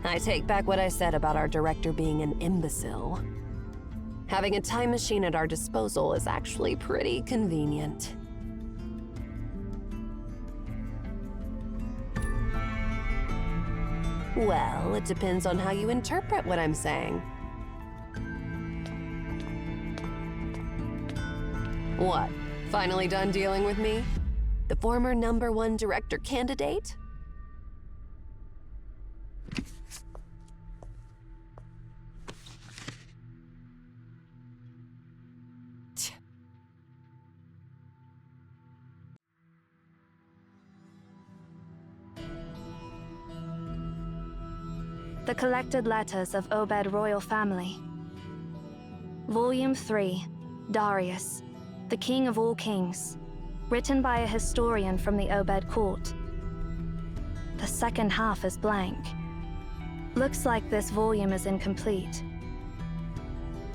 I take back what I said about our director being an imbecile. Having a time machine at our disposal is actually pretty convenient. Well, it depends on how you interpret what I'm saying. What? Finally done dealing with me? The former #1 director candidate? The Collected Letters of Obed Royal Family. Volume 3, Darius, the King of All Kings, written by a historian from the Obed court. The second half is blank. Looks like this volume is incomplete.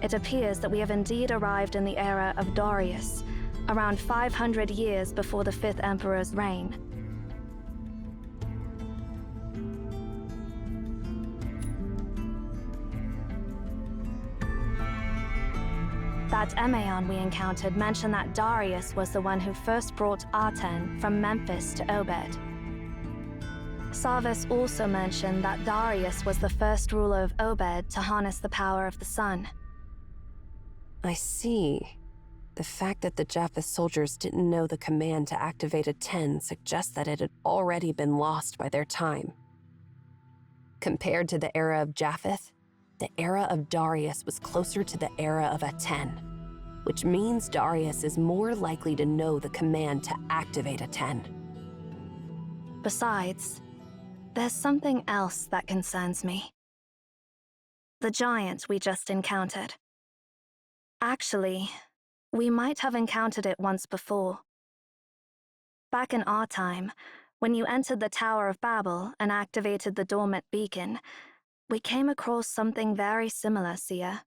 It appears that we have indeed arrived in the era of Darius, around 500 years before the 5th Emperor's reign. That Emeon we encountered mentioned that Darius was the one who first brought Aten from Memphis to Obed. Sarvis also mentioned that Darius was the first ruler of Obed to harness the power of the sun. I see. The fact that the Japheth soldiers didn't know the command to activate a 10 suggests that it had already been lost by their time. Compared to the era of Japheth, the era of Darius was closer to the era of Aten, which means Darius is more likely to know the command to activate Aten. Besides, there's something else that concerns me. The giant we just encountered. Actually, we might have encountered it once before. Back in our time, when you entered the Tower of Babel and activated the dormant beacon, we came across something very similar, Sia.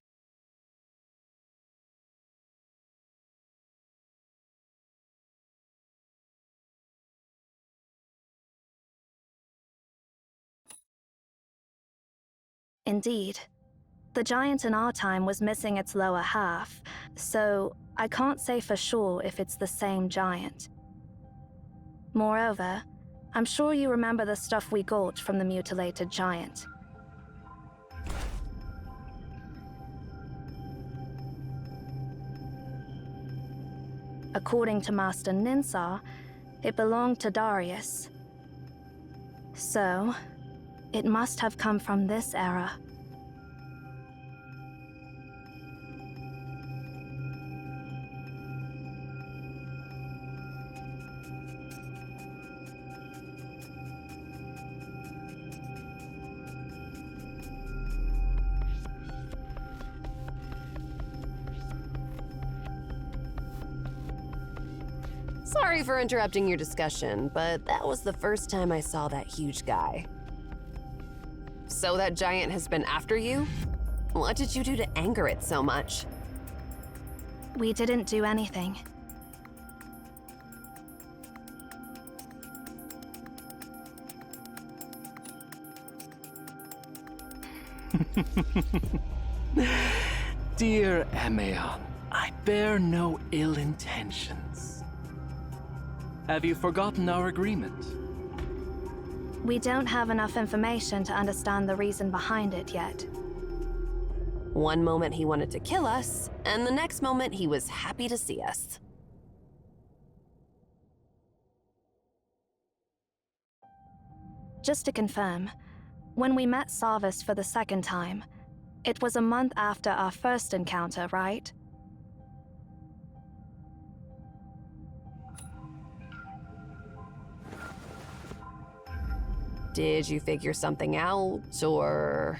Indeed. The giant in our time was missing its lower half, so I can't say for sure if it's the same giant. Moreover, I'm sure you remember the stuff we got from the mutilated giant. According to Master Ninsar, it belonged to Darius. So, it must have come from this era. Sorry for interrupting your discussion, but that was the first time I saw that huge guy. So that giant has been after you? What did you do to anger it so much? We didn't do anything. Dear Emeon, I bear no ill intentions. Have you forgotten our agreement? We don't have enough information to understand the reason behind it yet. One moment he wanted to kill us, and the next moment he was happy to see us. Just to confirm, when we met Sarvis for the second time, it was a month after our first encounter, right? Did you figure something out, or...?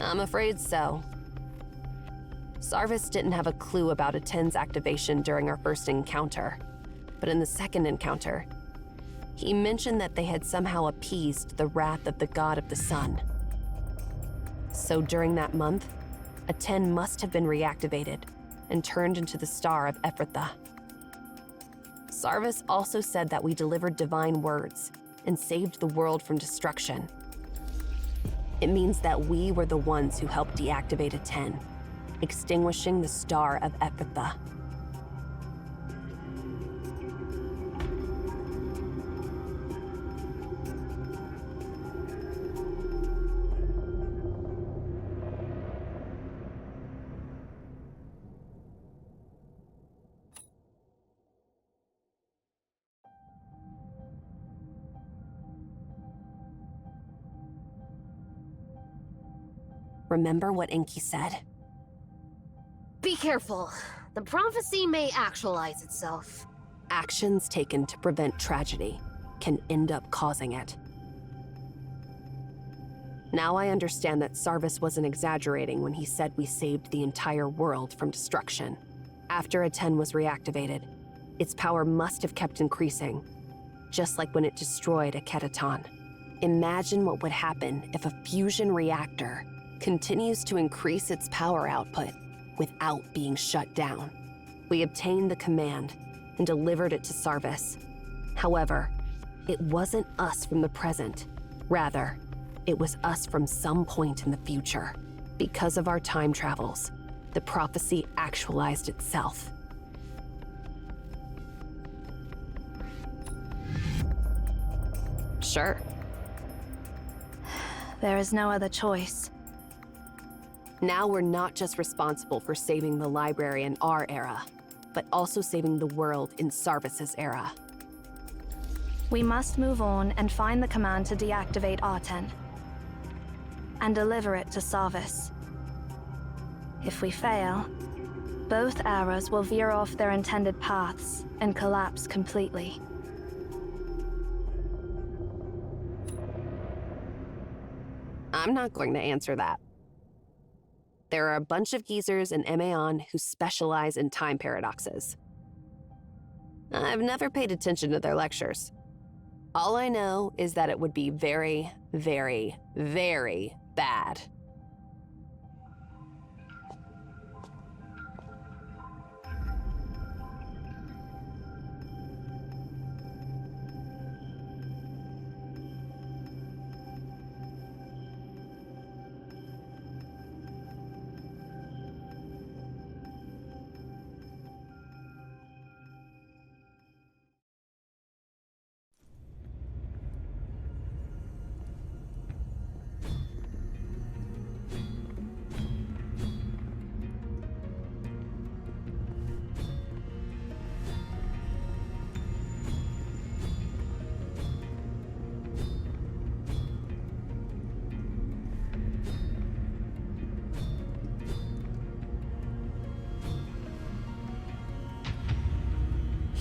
I'm afraid so. Sarvis didn't have a clue about a 10's activation during our first encounter, but in the second encounter, he mentioned that they had somehow appeased the wrath of the god of the sun. So during that month, a 10 must have been reactivated and turned into the star of Ephrathah. Sarvis also said that we delivered divine words and saved the world from destruction. It means that we were the ones who helped deactivate a 10, extinguishing the star of Ephrathah. Remember what Enki said? Be careful. The prophecy may actualize itself. Actions taken to prevent tragedy can end up causing it. Now I understand that Sarvis wasn't exaggerating when he said we saved the entire world from destruction. After a 10 was reactivated, its power must have kept increasing, just like when it destroyed a Ketaton. Imagine what would happen if a fusion reactor continues to increase its power output without being shut down. We obtained the command and delivered it to Sarvis. However, it wasn't us from the present. Rather, it was us from some point in the future. Because of our time travels, the prophecy actualized itself. Sure. There is no other choice. Now we're not just responsible for saving the library in our era, but also saving the world in Sarvis's era. We must move on and find the command to deactivate Arten and deliver it to Sarvis. If we fail, both eras will veer off their intended paths and collapse completely. I'm not going to answer that. There are a bunch of geezers in Emaon who specialize in time paradoxes. I've never paid attention to their lectures. All I know is that it would be very, very, very bad.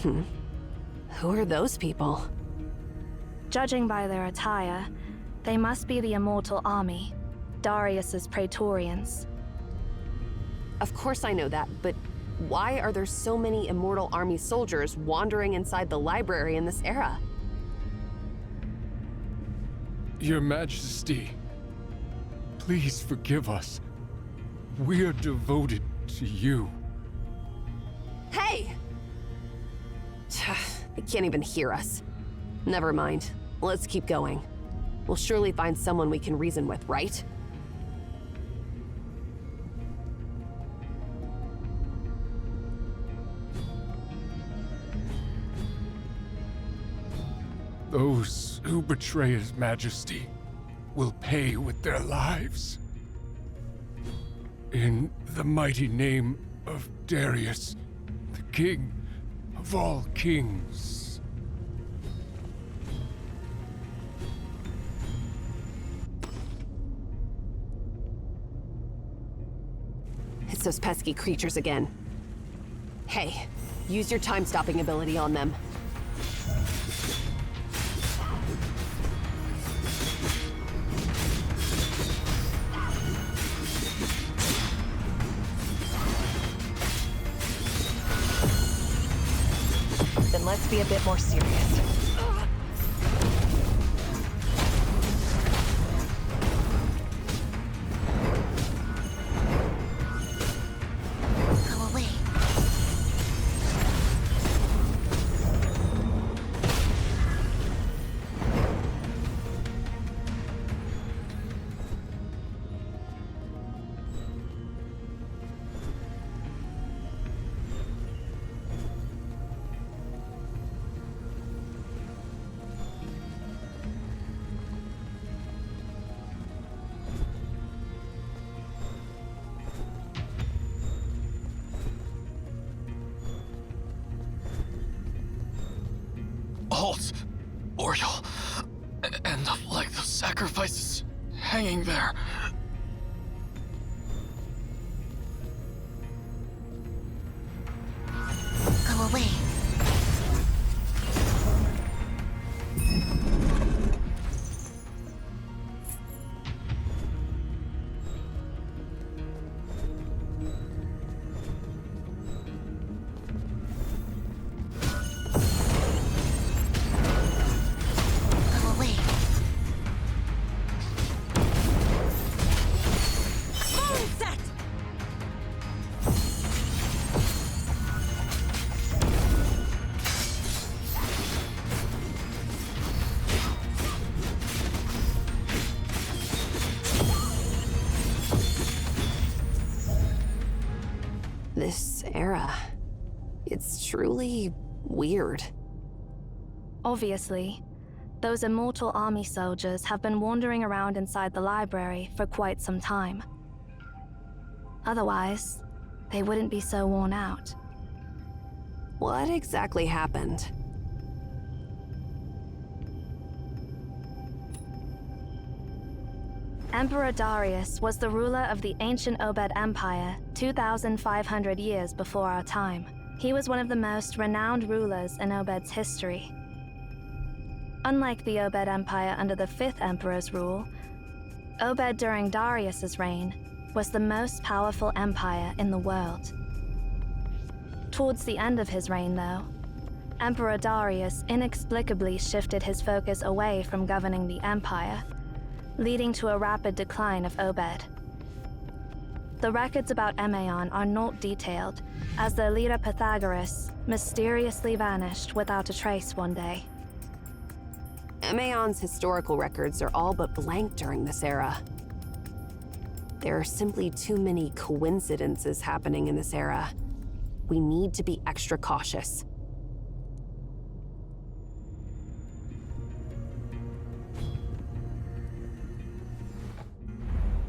Who are those people? Judging by their attire, they must be the Immortal Army, Darius's Praetorians. Of course I know that, but why are there so many Immortal Army soldiers wandering inside the library in this era? Your Majesty, please forgive us. We are devoted to you. Hey! They can't even hear us. Never mind. Let's keep going. We'll surely find someone we can reason with, right? Those who betray His Majesty will pay with their lives. In the mighty name of Darius, the King of all kings. It's those pesky creatures again. Hey, use your time-stopping ability on them. Let's be a bit more serious. Go away. Halt! Or you'll end up like those sacrifices hanging there. Go away. Go away. Phone set! This era. It's truly weird. Obviously, those immortal army soldiers have been wandering around inside the library for quite some time. Otherwise, they wouldn't be so worn out. What exactly happened? Emperor Darius was the ruler of the ancient Obed Empire 2,500 years before our time. He was one of the most renowned rulers in Obed's history. Unlike the Obed Empire under the 5th Emperor's rule, Obed during Darius's reign was the most powerful empire in the world. Towards the end of his reign, though, Emperor Darius inexplicably shifted his focus away from governing the empire, leading to a rapid decline of Obed. The records about Emaon are not detailed, as their leader Pythagoras mysteriously vanished without a trace one day. Emaon's historical records are all but blank during this era. There are simply too many coincidences happening in this era. We need to be extra cautious.